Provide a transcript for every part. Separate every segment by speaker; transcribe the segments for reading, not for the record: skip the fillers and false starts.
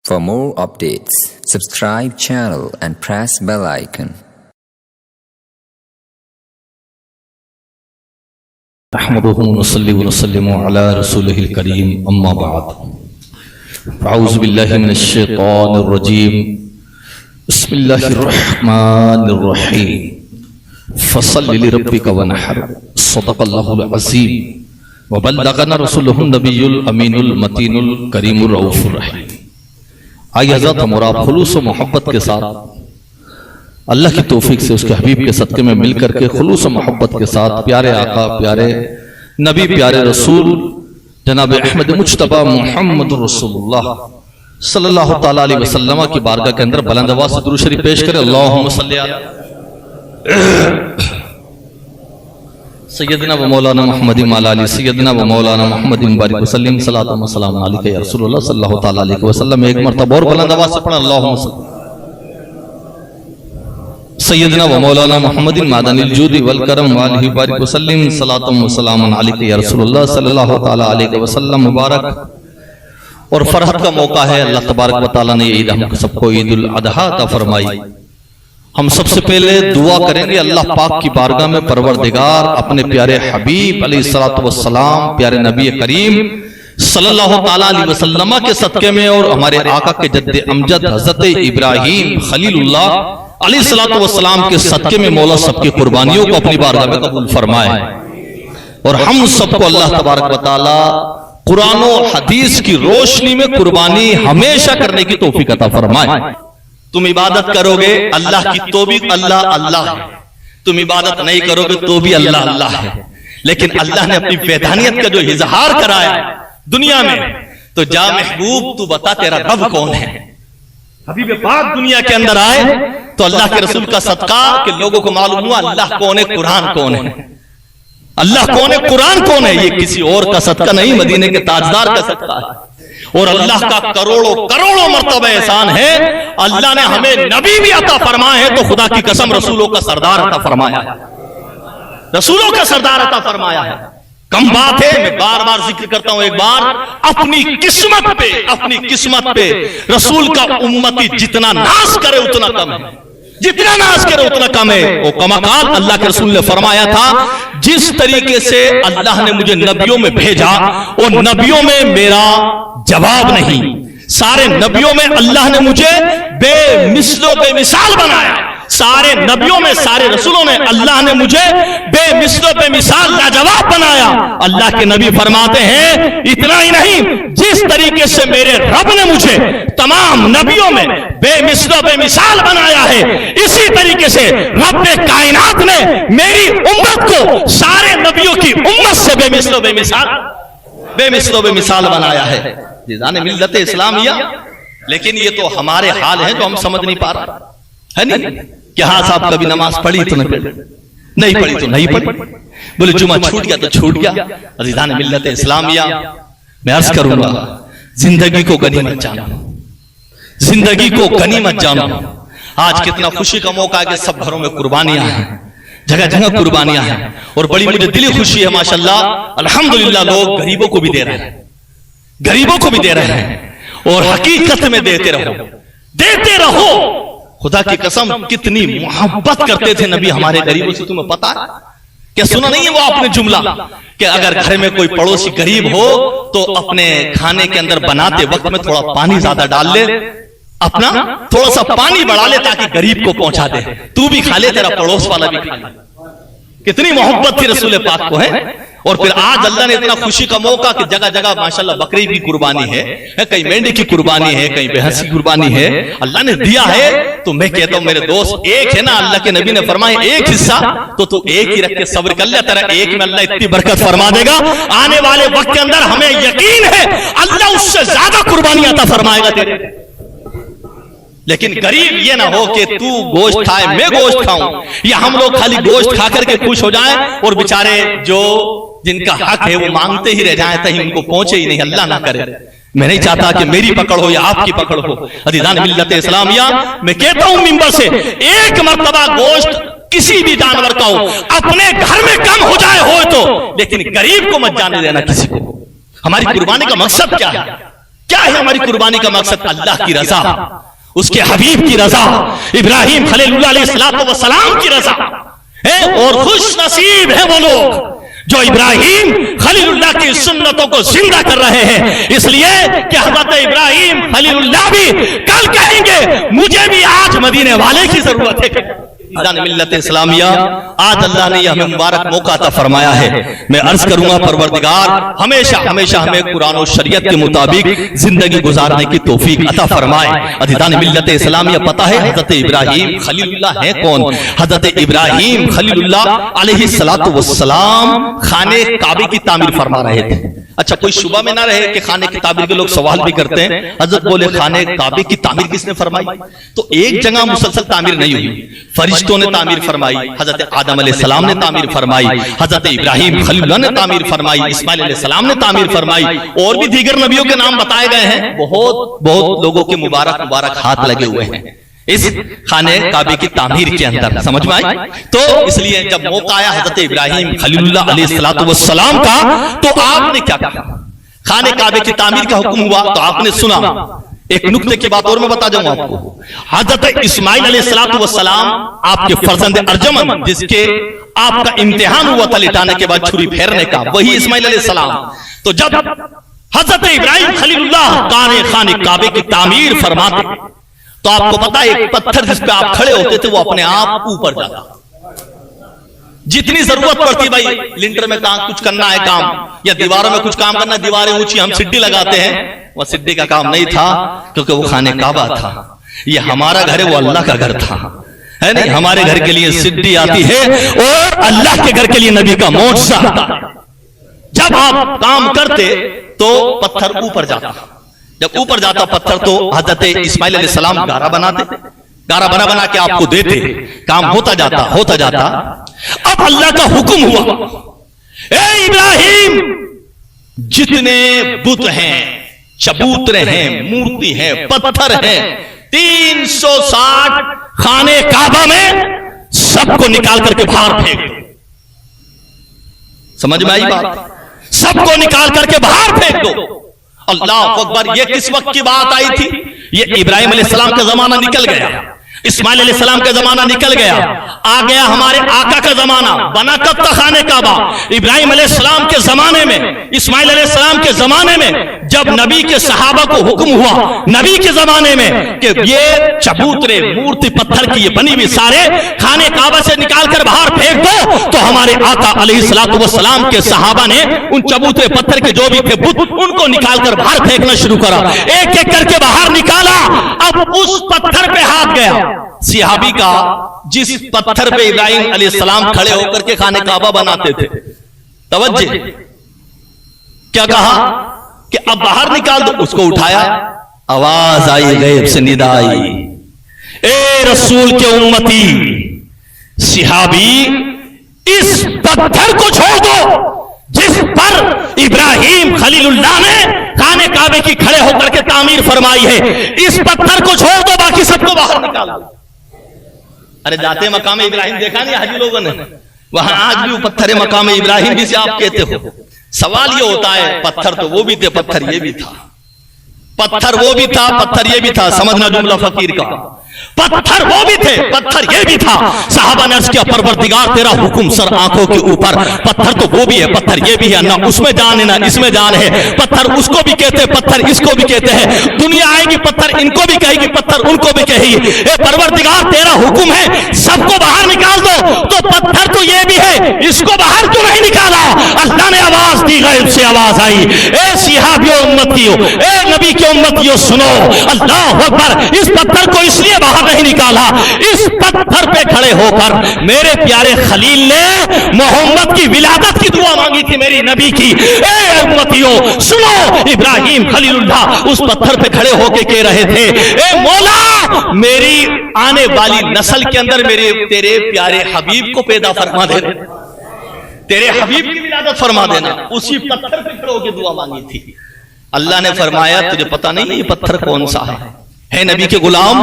Speaker 1: For more updates, subscribe channel and press bell icon.
Speaker 2: نحمده ونصلي ونسلم على رسوله الكريم أما بعد أعوذ بالله من الشيطان الرجيم بسم الله الرحمن الرحيم فصل لربك ونحر صدق الله العظيم وبلغنا رسوله النبي الأمين المتين الكريم الرؤوف الرحيم. آئیے حضرت ہم اور آپ خلوص و محبت کے ساتھ اللہ کی توفیق سے اس کے حبیب کے صدقے میں مل کر کے خلوص و محبت کے ساتھ پیارے آقا، پیارے نبی، پیارے رسول جناب احمد مجتبی محمد رسول اللہ صلی اللہ تعالیٰ علیہ وسلم کی بارگاہ کے اندر بلند آواز سے درود شریف پیش کریں. اللہم صلی علی سیدنا و مولانا محمد وعلی آلہ سیدنا و مولانا محمد بارک وسلم صلاۃ و سلام علیک یا رسول اللہ صلی اللہ تعالیٰ علیہ وسلم. ایک مرتبہ اور بلند آواز سے پڑھیں اللہم صلی سیدنا و مولانا محمد معدن الجود والکرم وآلہ بارک وسلم صلاۃ و سلام علیک یا رسول اللہ صلی اللہ تعالیٰ علیہ وسلم. مبارک اور فرحت کا موقع ہے. اللہ تبارک و تعالیٰ نے یہ عید ہم سب کو عید الاضحیٰ عطا فرمائی. ہم سب سے پہلے دعا کریں گے اللہ پاک کی بارگاہ میں پروردگار اپنے پیارے حبیب علیہ الصلوۃ والسلام، پیارے نبی کریم صلی اللہ تعالیٰ علیہ وسلم کے صدقے میں اور ہمارے آقا کے جد امجد حضرت ابراہیم خلیل اللہ علیہ الصلوۃ والسلام کے صدقے میں مولا سب کی قربانیوں کو اپنی بارگاہ میں قبول فرمائے. اور ہم سب کو اللہ تبارک و تعالیٰ قرآن و حدیث کی روشنی میں قربانی ہمیشہ کرنے کی توفیق عطا فرمائے. تم عبادت کرو گے اللہ کی تو بھی اللہ اللہ ہے، تم عبادت نہیں کرو گے تو بھی اللہ اللہ ہے. لیکن اللہ نے اپنی وحدانیت کا جو اظہار کرایا دنیا میں، تو جا محبوب تو بتا تیرا رب کون ہے. حبیب پاک دنیا کے اندر آئے تو اللہ کے رسول کا صدقہ کہ لوگوں کو معلوم ہوا اللہ کون ہے، قرآن کون ہے. اللہ کون ہے، قرآن کون ہے. یہ کسی اور کا صدقہ نہیں، مدینے کے تاجدار کا صدقہ ہے. اور اللہ کا کروڑوں کروڑوں مرتبہ احسان ہے، اللہ نے ہمیں نبی بھی عطا فرمائے ہیں. تو خدا کی قسم رسولوں کا سردار عطا فرمایا ہے، رسولوں کا سردار عطا فرمایا ہے. کم بات ہے، میں بار بار ذکر کرتا ہوں، ایک بار اپنی قسمت پہ رسول کا امتی جتنا ناز کرے اتنا کم ہے، جتنا ناز کرے اتنا کم ہے. وہ کماکان اللہ کے رسول نے فرمایا تھا جس طریقے سے اللہ نے مجھے نبیوں میں بھیجا اور نبیوں میں میرا جواب نہیں، سارے نبیوں میں اللہ نے مجھے بے مثل و بے مثال بنایا. سارے نبیوں میں، سارے رسولوں میں اللہ نے مجھے بے مثل و بے مثال لاجواب بنایا. اللہ کے نبی فرماتے ہیں اتنا ہی نہیں، جس طریقے سے میرے رب نے مجھے تمام نبیوں میں بے مثل و بے مثال بنایا ہے، اسی طریقے سے رب کائنات نے میری امت کو سارے نبیوں کی امت سے بے مثل و بے مثال بنایا ہے. جزان ملت اسلامیہ. لیکن یہ تو ہمارے حال ہیں جو ہم سمجھ نہیں پا رہا ہے. نہیں کہ ہاں صاحب کبھی نماز پڑھی تو نہیں پڑھی تو نہیں پڑھی، بولے جمعہ چھوٹ گیا تو چھوٹ گیا. عزیزان ملت اسلامیہ، میں عرض کروں گا زندگی کو غنیمت جانو، زندگی کو غنیمت جانو. آج کتنا خوشی کا موقع ہے کہ سب گھروں میں قربانیاں ہیں، جگہ جگہ قربانیاں ہیں. اور بڑی مجھے دلی خوشی ہے ماشاءاللہ، الحمدللہ لوگ غریبوں کو بھی دے رہے ہیں، غریبوں کو بھی دے رہے ہیں. اور حقیقت میں دیتے رہو. خدا کی قسم کتنی محبت کرتے تھے نبی ہمارے غریبوں سے، تمہیں پتا ہے کیا؟ سنا نہیں ہے وہ آپ نے جملہ کہ اگر گھر میں کوئی پڑوسی غریب ہو تو اپنے کھانے کے اندر بناتے وقت میں تھوڑا پانی زیادہ ڈال لے، اپنا تھوڑا سا پانی بڑھا لے تاکہ غریب کو پہنچا دے، تو بھی کھا لے، تیرا پڑوس والا بھی کھا لے. کتنی محبت تھی رسول پاک کو ہے. اور پھر آج اللہ نے اتنا خوشی کا موقع کہ جگہ جگہ ماشاءاللہ بکری کی قربانی ہے، کہیں مینڈے کی قربانی ہے، کہیں بھینس کی قربانی ہے. اللہ نے دیا ہے تو میں کہتا ہوں میرے دوست، ایک ہے نا، اللہ کے نبی نے فرمایا ایک حصہ تو ایک ہی رکھ کے صبر کر لیا، تیرا ایک میں اللہ اتنی برکت فرما دے گا. آنے والے وقت کے اندر ہمیں یقین ہے اللہ اس سے زیادہ قربانی عطا فرمائے گا تیرے. لیکن غریب یہ نہ ہو کہ تو گوشت کھائے میں گوشت کھاؤں، یا ہم لوگ خالی گوشت کھا کر کے خوش ہو جائیں اور بیچارے جو جن کا حق ہے وہ مانگتے ہی رہ جائیں، کہیں ان کو پہنچے ہی نہیں. اللہ نہ کرے. میں نہیں چاہتا کہ میری پکڑ ہو یا آپ کی پکڑ ہو. عزیزان ملت اسلامیہ، میں کہتا ہوں منبر سے، ایک مرتبہ گوشت کسی بھی جانور کا ہو اپنے گھر میں کم ہو جائے ہو تو، لیکن غریب کو مت جانے دینا کسی کو. ہماری قربانی کا مقصد کیا ہے؟ کیا ہے ہماری قربانی کا مقصد؟ اللہ کی رضا، اس کے حبیب کی رضا، ابراہیم خلیل اللہ علیہ السلام کی رضا ہے۔ اور خوش نصیب ہیں وہ لوگ جو ابراہیم خلیل اللہ کی سنتوں کو زندہ کر رہے ہیں، اس لیے کہ حضرت ابراہیم خلیل اللہ بھی کل کہیں گے مجھے بھی آج مدینے والے کی ضرورت ہے۔ ملت اسلامیہ آج اللہ نے یہ ہمیں مبارک موقع عطا فرمایا ہے۔ میں عرض کروں گا پروردگار ہمیشہ ہمیشہ ہمیں قرآن و شریعت کے مطابق زندگی گزارنے کی توفیق عطا فرمائے۔ عزیزان ملت اسلامیہ، پتہ ہے حضرت ابراہیم خلیل اللہ ہیں کون؟ حضرت ابراہیم خلیل اللہ علیہ السلام خانے کعبے کی تعمیر فرما رہے تھے۔ اچھا، کوئی شبہ میں نہ رہے کہ خانے کی تعمیر کے لوگ سوال بھی کرتے ہیں، حضرت بولے خانے کعبے کی تعمیر کس نے فرمائی؟ تو ایک جگہ مسلسل تعمیر نہیں ہوئی، فرشتوں نے تعمیر فرمائی، حضرت آدم علیہ السلام نے تعمیر فرمائی، حضرت ابراہیم خلیل اللہ نے تعمیر فرمائی، اسماعیل علیہ السلام نے تعمیر فرمائی، اور بھی دیگر نبیوں کے نام بتائے گئے ہیں۔ بہت لوگوں کے مبارک ہاتھ لگے ہوئے ہیں اس خانے کعبے کی تعمیر کے اندر، سمجھ میں آئی؟ تو اس لیے جب موقع آیا حضرت ابراہیم خلیل اللہ علیہ السلام کا، تو آپ نے کیا کہا؟ خانے کعبے کی تعمیر کا حکم ہوا تو آپ نے سنا۔ ایک نکتے کی بات اور میں بتا جاؤں آپ کو، حضرت اسماعیل علیہ السلام آپ کے فرزند ارجمن، جس کے آپ کا امتحان ہوا تھا لٹانے کے بعد چھری پھیرنے کا، وہی اسماعیل علیہ السلام۔ تو جب حضرت ابراہیم خلیل اللہ خانے کعبے کی تعمیر فرماتے تو آپ کو پتا ایک پتھر جس پہ آپ کھڑے ہوتے تھے وہ اپنے آپ اوپر جاتا، جتنی ضرورت پڑتی بھائی لنٹر میں کچھ کرنا ہے کام، یا دیواروں میں کچھ کام کرنا، دیواریں اونچی ہم سڈی لگاتے ہیں، وہ سڈی کا کام نہیں تھا کیونکہ وہ خانے کعبہ تھا۔ یہ ہمارا گھر ہے، وہ اللہ کا گھر تھا، ہے نہیں؟ ہمارے گھر کے لیے سڈی آتی ہے اور اللہ کے گھر کے لیے نبی کا معجزہ آتا ہے۔ جب آپ کام کرتے تو پتھر اوپر جاتا، جب اوپر جاتا پتھر تو حضرت اسماعیل علیہ السلام گارا بناتے، گارا بنا کے آپ کو دیتے، کام ہوتا جاتا۔ اب اللہ کا حکم ہوا، اے ابراہیم جتنے بت ہیں، چبوترے ہیں، مورتی ہیں، پتھر ہیں، 360 خانے کعبہ میں سب کو نکال کر کے باہر پھینک دو۔ سمجھ میں آئی بات؟ سب کو نکال کر کے باہر پھینک دو۔ اللہ اکبر! یہ کس وقت کی بات آئی تھی؟ یہ ابراہیم علیہ السلام کا زمانہ نکل گیا، اسماعیل علیہ السلام کا زمانہ نکل گیا، آ گیا ہمارے آقا کا زمانہ۔ بنا کب تک خانے کعبہ؟ ابراہیم علیہ السلام کے زمانے میں، اسماعیل علیہ السلام کے زمانے میں، جب نبی کے صحابہ کو حکم ہوا نبی کے زمانے میں کہ یہ چبوترے، مورتی، پتھر کی یہ بنی ہوئی سارے خانے کعبہ سے نکال کر باہر پھینک دو، تو ہمارے آقا علیہ السلام کے صحابہ نے ان چبوترے پتھر کے جو بھی تھے بت، ان کو نکال کر باہر پھینکنا شروع کرا، ایک ایک کر کے باہر نکالا۔ اب اس پتھر پہ ہاتھ گیا، صحابی کا جس پتھر پہ ابراہیم علیہ السلام کھڑے ہو کر کے خانے کعبہ بناتے تھے، توجہ کیا کہا کہ اب باہر نکال دو، اس کو اٹھایا، آواز آئی غیب سے، ندا آئی، اے رسول کے امتی صحابی اس پتھر کو چھوڑ دو جس پر ابراہیم خلیل اللہ نے خانے کعبے کی کھڑے ہو کر کے تعمیر فرمائی ہے، اس پتھر کو چھوڑ دو، باقی سب کو باہر نکال دو۔ ارے جاتے مقام ابراہیم دیکھا نہیں حاجی لوگوں نے؟ وہاں آج بھی وہ پتھر مقام ابراہیم جسے آپ کہتے ہو۔ سوال یہ ہوتا ہے پتھر تو وہ بھی تھے، پتھر یہ بھی تھا، پتھر وہ بھی تھا، پتھر یہ بھی تھا، سمجھنا جملہ فقیر کا، پتھر وہ بھی تھے، پتھر یہ بھی تھا۔ صحابہ نے عرض کیا پروردگار تیرا حکم سر آنکھوں کے اوپر، پتھر تو وہ بھی ہے، پتھر یہ بھی ہے، نہ اس میں جان ہے نہ اس میں جان ہے، پتھر اس کو بھی کہتے ہیں، پتھر اس کو بھی کہتے ہیں، دنیا آئے گی پتھر ان کو بھی کہے گی، پتھر ان کو بھی کہے گی۔ اے پروردگار تیرا حکم ہے سب کو باہر نکال دو، تو پتھر تو یہ بھی ہے، اس کو باہر کیوں نہیں نکالا؟ اللہ نے آواز دی، غیب سے آواز آئی، اے صحابیوں امتیوں، اے نبی کے امتیوں سنو، اللہ اکبر! اس پتھر کو اس لیے باہر نہیں نکالا، اس پتھر پہ کھڑے ہو کر میرے پیارے خلیل نے محمد کی ولادت کی دعا مانگی تھی، میری نبی کی۔ اے امتیوں سنو، ابراہیم خلیل اللہ اس پتھر پہ کھڑے ہو کے کہہ رہے تھے، اے مولا میری آنے والی نسل کے اندر میرے تیرے پیارے حبیب کو پیدا فرما دینا، تیرے حبیب کی ولادت فرما دینا۔ اسی پتھر پہ کھڑے ہو کے دعا مانگی تھی۔ اللہ نے فرمایا تجھے پتہ نہیں یہ پتھر کون سا ہے نبی کے غلام؟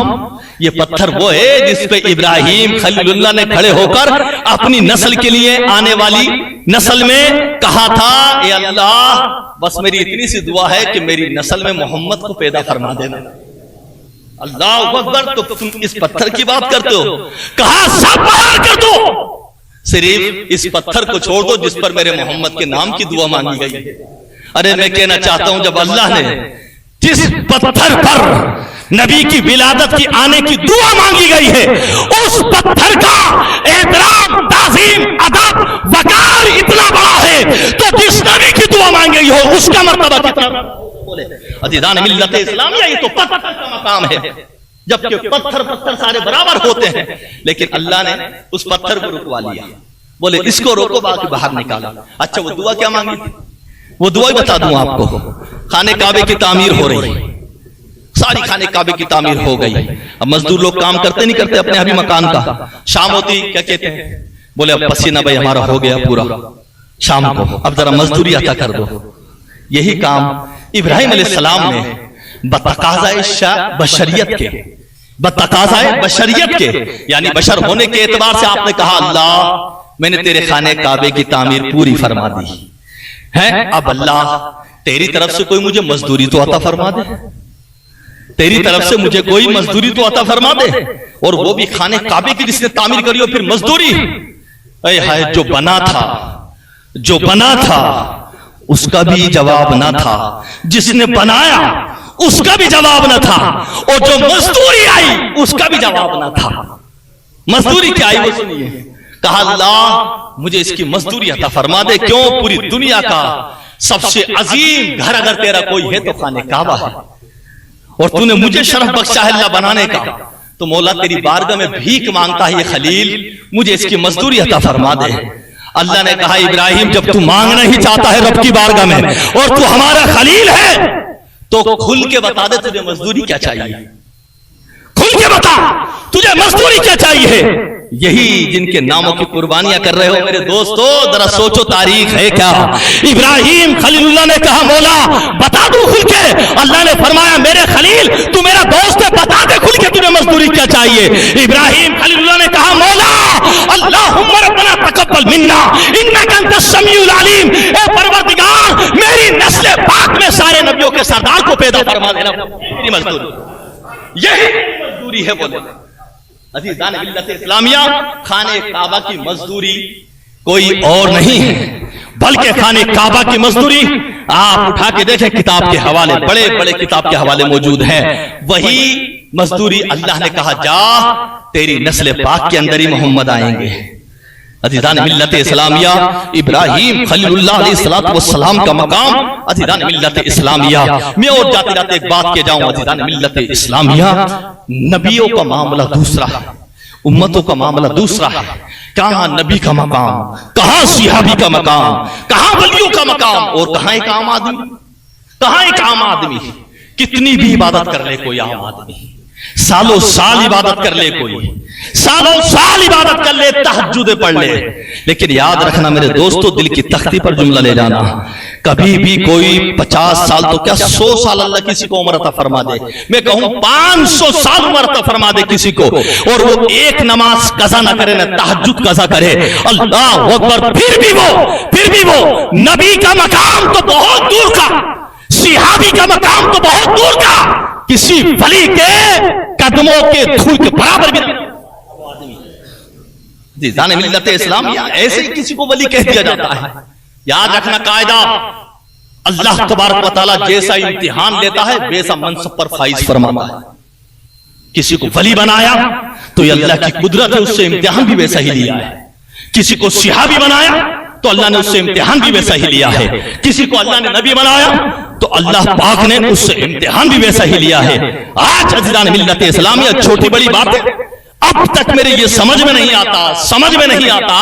Speaker 2: یہ پتھر وہ ہے جس پہ ابراہیم خلیل اللہ نے کھڑے ہو کر اپنی نسل کے لیے، آنے والی نسل میں کہا تھا اے اللہ بس میری اتنی سی دعا ہے کہ میری نسل میں محمد کو پیدا فرما دینا. اللہ اکبر. تو تم اس پتھر کی بات کرتے ہو. کہا سب باہر کر دو, صرف اس پتھر کو چھوڑ دو جس پر میرے محمد کے نام کی دعا مانگی گئی. ارے میں کہنا چاہتا ہوں جب اللہ نے جس پتھر پر نبی کی ولادت کی آنے کی دعا مانگی گئی ہے اس پتھر کا احترام, تعظیم, ادب, وقار اتنا بڑا ہے تو جس نبی کی دعا مانگی گئی ہو اس کا مرتبہ کتنا. عزیزان ملت اسلامیہ یہ تو پتھر کا مقام ہے, جبکہ پتھر سارے برابر ہوتے ہیں, لیکن اللہ نے اس پتھر کو رکوا لیا. بولے اس کو روکو, باقی باہر نکالا. اچھا وہ دعا کیا مانگی تھی؟ وہ دعا ہی بتا دوں آپ کو. خانے کعبے کی تعمیر ہو رہی, ساری خانے کعبے کی تعمیر ہو گئی. اب مزدور لوگ کام کرتے نہیں کرتے اپنے ابھی مکان کا, شام ہوتی کیا کہتے ہیں, بولے اب پسینہ بھائی ہمارا ہو گیا پورا, شام کو اب ذرا مزدوری عطا کر دو. یہی کام ابراہیم علیہ السلام نے بتقاضۂ بشریت کے یعنی بشر ہونے کے اعتبار سے آپ نے کہا اللہ میں نے تیرے خانے کعبے کی تعمیر پوری فرما دی ہے, اب اللہ تیری طرف سے کوئی مجھے مزدوری تو عطا فرما دے, تیری طرف سے مجھے کوئی مزدوری تو عطا فرما دے. اور وہ بھی خانے کعبے کی جس نے تعمیر کری ہو پھر مزدوری. اے ہائے جو بنا تھا اس کا بھی جواب نہ تھا, جس نے بنایا اس کا بھی جواب نہ تھا, اور جو مزدوری آئی اس کا بھی جواب نہ تھا. مزدوری کیا آئی وہ سنیے. کہا اللہ مجھے اس کی مزدوری عطا فرما دے. کیوں؟ پوری دنیا کا سب سے عظیم گھر اگر تیرا کوئی ہے تو خانے کعبہ ہے, اور تو نے مجھے شرف بخشا ہے اللہ بنانے کا, تو مولا تیری بارگاہ میں بھیک مانگتا ہے یہ خلیل, مجھے اس کی مزدوری عطا فرما دے. اللہ نے کہا ابراہیم جب تو مانگنا ہی چاہتا ہے رب کی بارگاہ میں اور تو ہمارا خلیل ہے تو کھل کے بتا دے تجھے مزدوری کیا چاہیے, کھل کے بتا تجھے مزدوری کیا چاہیے. یہی جن کے ناموں کی قربانیاں کر رہے ہو میرے دوستو, ذرا سوچو تاریخ ہے کیا. ابراہیم خلیل اللہ نے کہا مولا بتا دوں کھل کے. اللہ نے فرمایا میرے خلیل تو میرا دوست ہے, بتا دے کھل کے تجھے مزدوری کیا چاہیے. ابراہیم خلیل اللہ نے کہا مولا اللہم ربنا تقبل منا انک انت السمیع العلیم, اے پروردگار میری نسل پاک میں سارے نبیوں کے سردار کو پیدا فرما دینا. میری مزدوری یہی مزدوری ہے. بولے عزیزان ملت اسلامیہ خانے کعبہ کی مزدوری کوئی اور نہیں ہے بلکہ خانے کعبہ کی مزدوری آپ اٹھا کے دیکھیں کتاب کے حوالے, بڑے بڑے کتاب کے حوالے موجود ہیں. وہی مزدوری اللہ نے کہا جا تیری نسل پاک کے اندر ہی محمد آئیں گے. عزیزان ملت اسلامیہ ابراہیم خلیل اللہ علیہ السلام کا مقام. عزیزان ملت اسلامیہ میں اور جاتے جاتے ایک بات کہہ جاؤں. عزیزان ملت اسلامیہ نبیوں کا معاملہ دوسرا ہے, امتوں کا معاملہ دوسرا ہے. کہاں نبی کا مقام, کہاں صحابی کا مقام, کہاں ولیوں کا مقام, اور کہاں ایک عام آدمی. کہاں ایک عام آدمی کتنی بھی عبادت کر لے کوئی عام آدمی, سالوں سال عبادت کر لے کوئی, سالوں سال عبادت کر لے, تہجد پڑھ لے, لیکن یاد رکھنا میرے دوستو دل کی تختی پر جملہ لے جانا, کبھی بھی کوئی 50 سال تو کیا 100 سال اللہ کسی کو عمر عطا فرما دے, میں کہوں 500 سال عمر عطا فرما دے کسی کو, اور وہ ایک نماز قضا نہ کرے نہ تہجد قضا کرے, اللہ اکبر, پھر بھی وہ نبی کا مقام تو بہت دور کا, صحابی کا مقام تو بہت دور کا, کسی ولی کے قدموں کے دھول کے برابر بھی نہیں. عزیزان ملت اسلامیہ ایسے ہی کسی کو ولی کہہ دیا جاتا ہے. یاد رکھنا قاعدہ, اللہ تبارک و تعالیٰ جیسا امتحان لیتا ہے ویسا منصب پر فائز فرماتا ہے. کسی کو ولی بنایا تو یہ اللہ کی قدرت ہے, اس سے امتحان بھی ویسا ہی لیا ہے. کسی کو صحابی بنایا تو اللہ نے اس سے امتحان بھی ویسا ہی لیا ہے. کسی کو اللہ نے نبی بنایا تو اللہ پاک نے اس سے امتحان بھی ویسا ہی لیا ہے. آج عزیزان ملت اسلامیہ چھوٹی بڑی بات ہے, اب تک میرے یہ سمجھ میں نہیں آتا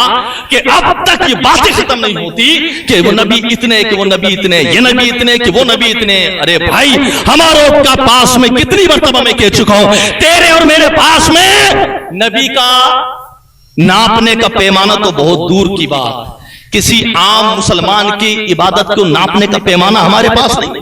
Speaker 2: کہ اب تک یہ باتیں ختم نہیں ہوتی کہ وہ نبی اتنے, کہ وہ نبی اتنے, یہ نبی اتنے, کہ وہ نبی اتنے. ارے بھائی ہماروں کا پاس میں کتنی مرتبہ میں کہہ چکا ہوں, تیرے اور میرے پاس میں نبی کا ناپنے کا پیمانہ تو بہت دور کی بات, کسی عام مسلمان کی عبادت کو ناپنے کا پیمانہ ہمارے پاس نہیں.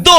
Speaker 2: 2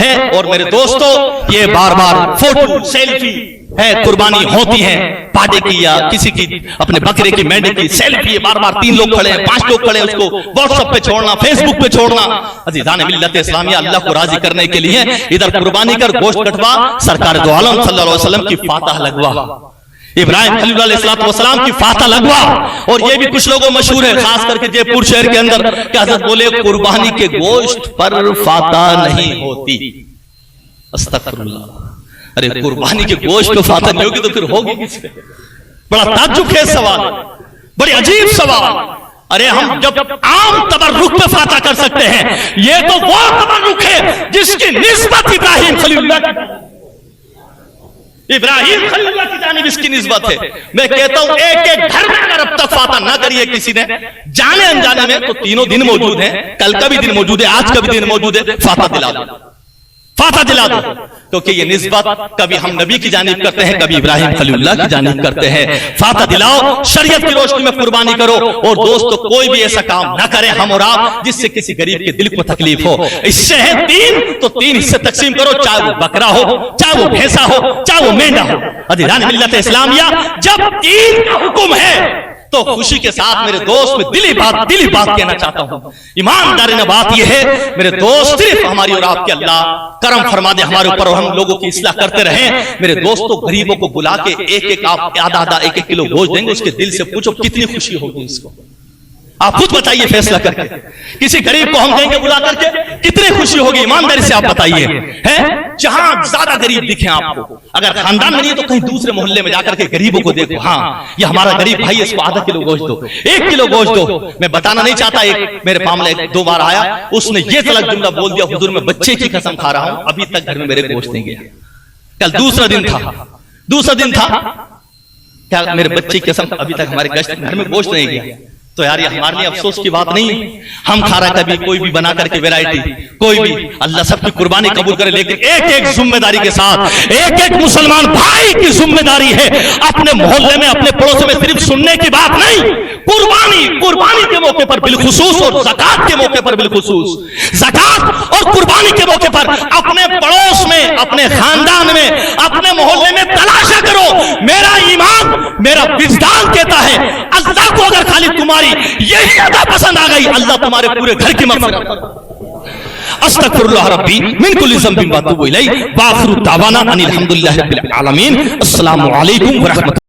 Speaker 2: ہے. اور میرے دوستو یہ بار بار فوٹو سیلفی ہے قربانی ہوتی ہے پاڈے کی یا کسی کی اپنے بکرے کی مینڈے کی سیلفی، بار بار 3 لوگ کھڑے ہیں 5 لوگ کھڑے ہیں، اس کو واٹس ایپ پہ چھوڑنا، فیس بک پہ چھوڑنا. عزیزان ملت اسلامیہ، اللہ کو راضی کرنے کے لیے ادھر قربانی کر گوشت کٹوا، سرکار دو عالم صلی اللہ علیہ وسلم کی فاتح لگوا، ابراہیم خلیل علیہ السلام کی فاتح لگوا. اور یہ بھی کچھ لوگوں مشہور ہے خاص کر کے جے پور شہر کے اندر کہ حضرت بولے قربانی کے گوشت پر فاتح نہیں ہوتی. استغفر اللہ. ارے قربانی کے گوشت پہ فاتح نہیں ہوگی تو پھر ہوگی کس پہ؟ بڑا تعجب ہے سوال، بڑی عجیب سوال. ارے ہم جب عام تبرک پہ فاتح کر سکتے ہیں، یہ تو وہ تبرک ہے جس کی نسبت ابراہیم خلیل اللہ کی جانب اس کی نسبت ہے. میں کہتا ہوں ایک ایک گھر میں اگر اب تک فاتح نہ کریے کسی نے جانے انجانے میں، تو تینوں دن موجود ہیں، کل کا بھی دن موجود ہے، آج کا بھی دن موجود ہے، فاتح دلا دو، فاتح دلا دو. کیونکہ یہ نسبت کبھی ہم نبی کی جانب کرتے ہیں، کبھی ابراہیم خلیل اللہ کی جانب کرتے ہیں. فاتح دلاؤ، شریعت کی روشنی میں قربانی کرو. اور دوستو کوئی بھی ایسا کام نہ کرے ہم اور آپ جس سے کسی غریب کے دل کو تکلیف ہو. اس سے ہے 3 تو 3 حصے تقسیم کرو، چاہے وہ بکرا ہو، چاہے وہ بھینسا ہو، چاہے وہ مینڈا ہو. عزیزان ملت اسلامیہ، جب 3 کا حکم ہے تو خوشی کے ساتھ میرے دوست میں دلی بات کہنا چاہتا ہوں. ایمانداری بات یہ ہے میرے دوست، صرف ہماری اور آپ کے اللہ کرم فرما دے ہمارے اوپر اور ہم لوگوں کی اصلاح کرتے رہیں. میرے دوستوں غریبوں کو بلا کے ایک آپ آدھا 1 کلو گوشت دیں گے، اس کے دل سے پوچھو کتنی خوشی ہوگی اس کو. آپ خود بتائیے فیصلہ کر کے، کسی غریب کو ہم دیں گے بلا کر کے کتنی خوشی ہوگی؟ ایمانداری سے آپ بتائیے. جہاں زیادہ غریب دکھیں آپ کو، اگر خاندان میں نہیں تو کہیں دوسرے محلے میں جا کر کے غریبوں کو دیکھو، ہاں یہ ہمارا غریب بھائی، اس کو آدھا کلو گوشت دو، 1 کلو گوشت دو. میں بتانا نہیں چاہتا، ایک میرے معاملے 2 بار آیا، اس نے یہ طلب جملہ بول دیا، حضور میں بچے کی قسم کھا رہا ہوں ابھی تک گھر میں میرے گوشت نہیں گیا. کل دوسرا دن تھا کیا میرے بچے کی قسم ابھی تک ہمارے گھر میں گوشت نہیں گیا. تو یار یہ ہمارے لیے افسوس کی بات نہیں ہے. ہم کھا رہا کبھی کوئی بھی بنا کر کے ویرائٹی، کوئی بھی، اللہ سب کی قربانی قبول کرے، لیکن ایک ذمہ داری کے ساتھ ایک مسلمان بھائی کی ذمہ داری ہے اپنے محلے میں، اپنے پڑوس میں صرف سننے کی بات نہیں، قربانی کے موقع پر بالخصوص اور زکات کے موقع پر بالخصوص، زکات اور قربانی کے موقع پر اپنے پڑوس میں، اپنے خاندان میں، اپنے محلے میں تلاشا کرو. میرا ایمان، میرا وجدان کہتا ہے اللہ کو اگر خالی تمہاری یہی ادا پسند آ گئی، اللہ تمہارے پورے گھر کی مغفرت کرے. استغفر اللہ ربی من کل ذنب واتوب الیہ، واخر دعوانا ان الحمد للہ رب العالمین. السلام علیکم ورحمۃ